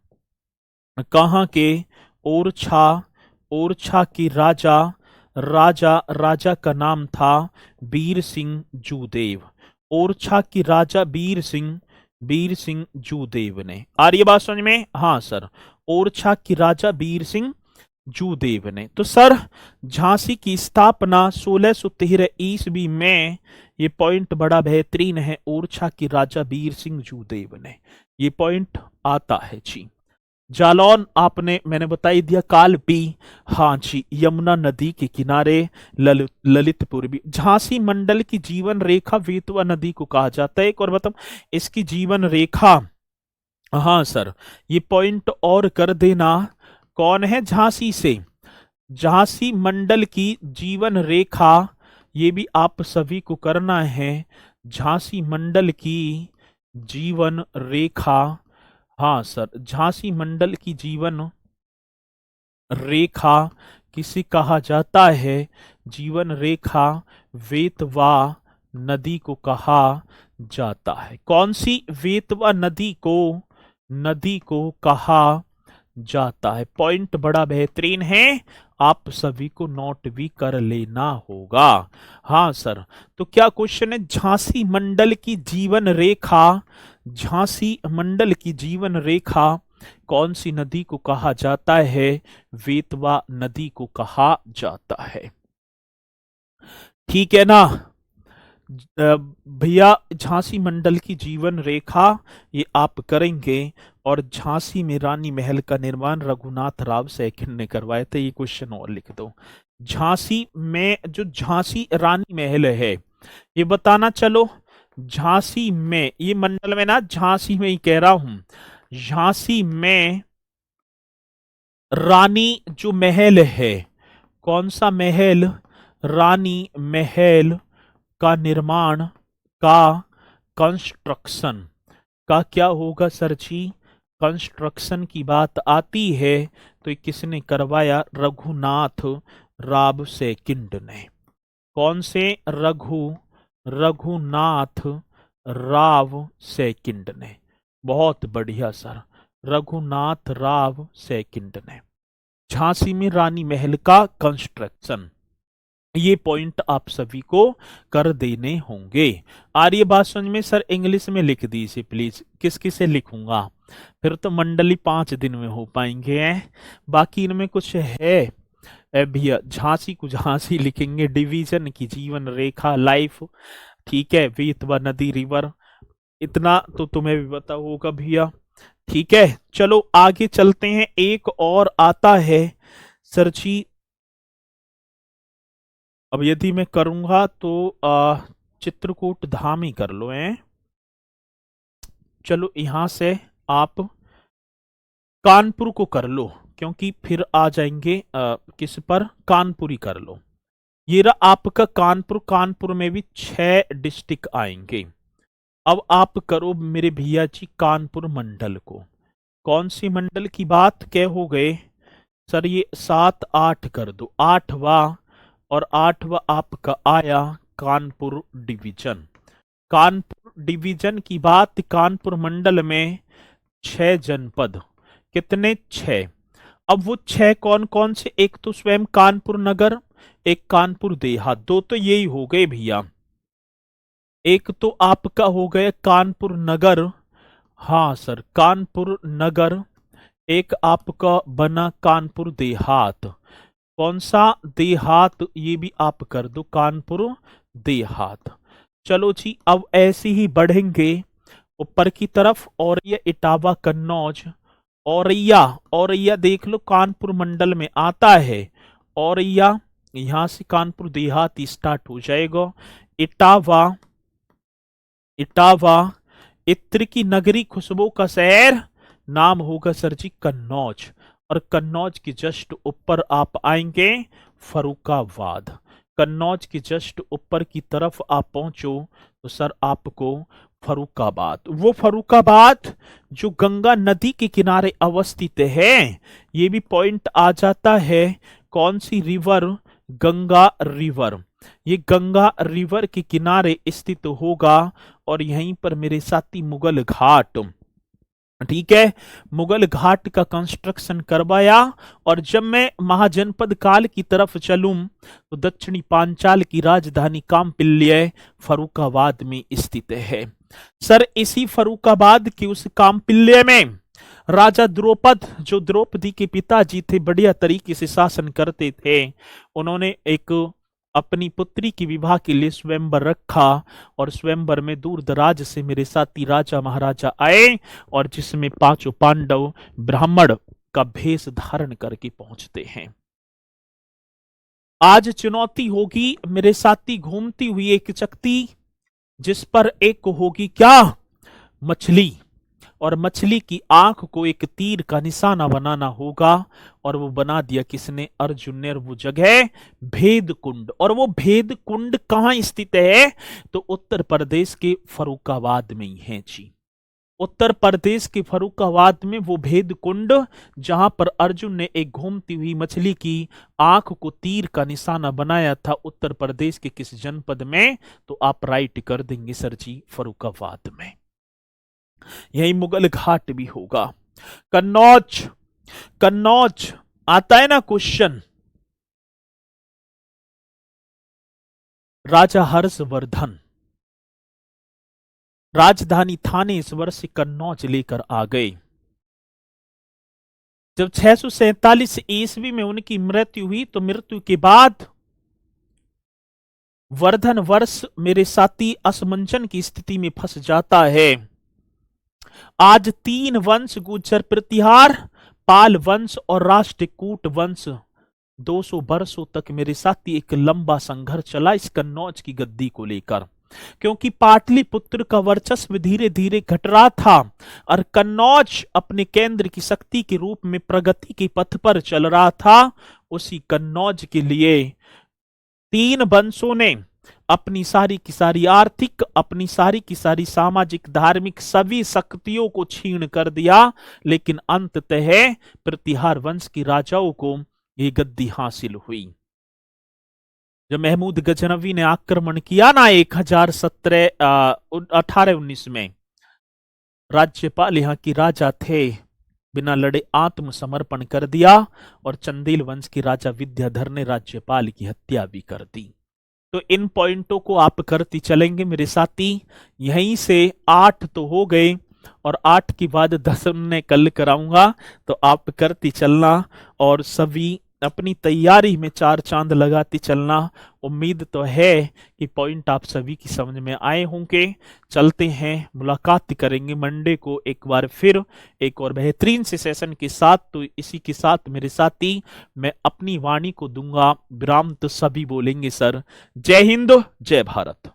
कहाँ के, ओरछा, ओरछा की राजा, राजा का नाम था वीर सिंह जूदेव। ओरछा की राजा वीर सिंह जूदेव ने, आ रही है बात समझ में? हाँ सर, ओरछा की राजा वीर सिंह जूदेव ने। तो सर झांसी की स्थापना 1613 ईस्वी में, ये पॉइंट बड़ा बेहतरीन है, ओरछा की राजा वीर सिंह जूदेव ने, ये पॉइंट आता है जी। जालौन आपने मैंने बताई दिया, कालपी, हाँ जी यमुना नदी के किनारे ललितपुर भी। झांसी मंडल की जीवन रेखा बेतवा नदी को कहा जाता है। एक और बताओ इसकी जीवन रेखा, हाँ सर ये पॉइंट और कर देना, कौन है झांसी से, झांसी मंडल की जीवन रेखा, ये भी आप सभी को करना है। झांसी मंडल की जीवन रेखा, हाँ सर झांसी मंडल की जीवन रेखा किसे कहा जाता है, जीवन रेखा वेतवा नदी को कहा जाता है। कौन सी, वेतवा नदी को कहा जाता है। पॉइंट बड़ा बेहतरीन है, आप सभी को नोट भी कर लेना होगा। हाँ सर, तो क्या क्वेश्चन है, झांसी मंडल की जीवन रेखा, झांसी मंडल की जीवन रेखा कौन सी नदी को कहा जाता है, वेतवा नदी को कहा जाता है। ठीक है ना भैया, झांसी मंडल की जीवन रेखा ये आप करेंगे। और झांसी में रानी महल का निर्माण रघुनाथ राव सेकंड ने करवाया था, ये क्वेश्चन और लिख दो। झांसी में जो झांसी रानी महल है ये बताना, चलो झांसी में, ये मंडल में ना, झांसी में ही कह रहा हूं, झांसी में रानी जो महल है, कौन सा महल, रानी महल का निर्माण का कंस्ट्रक्शन का क्या होगा सर जी, कंस्ट्रक्शन की बात आती है तो किसने करवाया, रघुनाथ राव सेकंड ने। कौन से, रघुनाथ राव सेकंड ने, बहुत बढ़िया सर, रघुनाथ राव सेकंड ने झांसी में रानी महल का कंस्ट्रक्शन, ये पॉइंट आप सभी को कर देने होंगे। आ रही है बात समझ में? सर इंग्लिश में लिख दीजिए प्लीज, किस किसे लिखूंगा, फिर तो मंडली 5 दिन में हो पाएंगे। बाकी इनमें कुछ है भैया, झांसी को झांसी लिखेंगे, डिवीजन की जीवन रेखा लाइफ, ठीक है, वेतवा नदी रिवर, इतना तो तुम्हें भी पता होगा भैया। ठीक है चलो आगे चलते हैं, एक और आता है सर जी, अब यदि मैं करूंगा तो चित्रकूट धाम ही कर लो हैं। चलो यहां से आप कानपुर को कर लो, क्योंकि फिर आ जाएंगे किस पर, कानपुर ही कर लो। ये रहा आपका कानपुर, कानपुर में भी 6 डिस्ट्रिक्ट आएंगे। अब आप करो मेरे भैया जी कानपुर मंडल को, कौन सी मंडल की बात क्या हो गए सर? ये 7 8 कर दो, 8वां, और 8वां आपका आया कानपुर डिवीजन। कानपुर डिवीजन की बात, कानपुर मंडल में 6 जनपद, कितने? 6। अब वो 6 कौन कौन से? एक तो स्वयं कानपुर नगर, एक कानपुर देहात, दो तो यही हो गए भैया। एक तो आपका हो गया कानपुर नगर, हाँ सर कानपुर नगर। एक आपका बना कानपुर देहात, कौन सा? देहात, ये भी आप कर दो कानपुर देहात। चलो जी, अब ऐसे ही बढ़ेंगे ऊपर की तरफ। और ये इटावा कन्नौज, औरैया, औरैया देख लो कानपुर मंडल में आता है। औरैया, यहां से कानपुर देहात स्टार्ट हो जाएगा। इटावा, इटावा, इत्र की नगरी, खुशबू का शहर, नाम होगा सर जी कन्नौज। और कन्नौज के जस्ट ऊपर आप आएंगे फरुखाबाद। कन्नौज के जस्ट ऊपर की तरफ आप पहुंचो तो सर आपको फरुखाबाद, वो फरुखाबाद जो गंगा नदी के किनारे अवस्थित है, ये भी पॉइंट आ जाता है। कौन सी रिवर? गंगा रिवर। ये गंगा रिवर के किनारे स्थित होगा। और यहीं पर मेरे साथी मुगल घाट, ठीक है, मुगल घाट का कंस्ट्रक्शन करवाया। और जब मैं महाजनपद काल की तरफ चलूं तो दक्षिणी पांचाल की राजधानी काम्पिल्य फरुखाबाद में स्थित है। सर इसी फरुखाबाद की उस काम्पिल्य में राजा द्रौपद, जो द्रौपदी के पिताजी थे, बढ़िया तरीके से शासन करते थे। उन्होंने एक अपनी पुत्री की विवाह के लिए स्वयंवर रखा। और स्वयंवर में दूर दराज से मेरे साथी राजा महाराजा आए, और जिसमें 5 पांडव ब्राह्मण का भेष धारण करके पहुंचते हैं। आज चुनौती होगी मेरे साथी, घूमती हुई एक चकती, जिस पर एक होगी क्या? मछली। और मछली की आंख को एक तीर का निशाना बनाना होगा। और वो बना दिया किसने? अर्जुन ने। और वो जगह भेद कुंड। और वो भेद कुंड कहां स्थित है? तो उत्तर प्रदेश के फरुखाबाद में ही है जी। उत्तर प्रदेश के फरुखाबाद में वो भेद कुंड, जहां पर अर्जुन ने एक घूमती हुई मछली की आंख को तीर का निशाना बनाया था, उत्तर प्रदेश के किस जनपद में? तो आप राइट कर देंगे सर जी फरुखाबाद में। यही मुगल घाट भी होगा। कन्नौज, कन्नौज आता है ना क्वेश्चन। राजा हर्षवर्धन राजधानी थानेश्वर से कन्नौज लेकर आ गए। जब 647 ईस्वी में उनकी मृत्यु हुई तो मृत्यु के बाद वर्धन वर्ष मेरे साथी असमंजन की स्थिति में फंस जाता है। आज 3 वंश, गुर्जर प्रतिहार, पाल वंश और राष्ट्रकूट वंश, 200 वर्षों तक मेरे साथी एक लंबा संघर्ष चला इस कन्नौज की गद्दी को लेकर। क्योंकि पाटलिपुत्र का वर्चस्व धीरे धीरे घट रहा था और कन्नौज अपने केंद्र की शक्ति के रूप में प्रगति के पथ पर चल रहा था। उसी कन्नौज के लिए 3 वंशों ने अपनी सारी की सारी आर्थिक, अपनी सारी की सारी सामाजिक, धार्मिक सभी शक्तियों को छीन कर दिया। लेकिन अंततः प्रतिहार वंश की राजाओं को ये गद्दी हासिल हुई। जब महमूद गजनवी ने आक्रमण किया ना 1819 में, राज्यपाल यहाँ की राजा थे, बिना लड़े आत्मसमर्पण कर दिया और चंदेल वंश के राजा विद्याधर ने राज्यपाल की हत्या भी कर दी। तो इन पॉइंटों को आप करती चलेंगे मेरे साथी। यहीं से 8 तो हो गए और 8 के बाद 10 मैं कल कराऊंगा, तो आप करती चलना और सभी अपनी तैयारी में 4 चांद लगाती चलना। उम्मीद तो है कि पॉइंट आप सभी की समझ में आए होंगे। चलते हैं, मुलाकात करेंगे मंडे को एक बार फिर एक और बेहतरीन से सेशन के साथ। तो इसी के साथ मेरे साथी मैं अपनी वाणी को दूंगा विराम, तो सभी बोलेंगे सर जय हिंद जय भारत।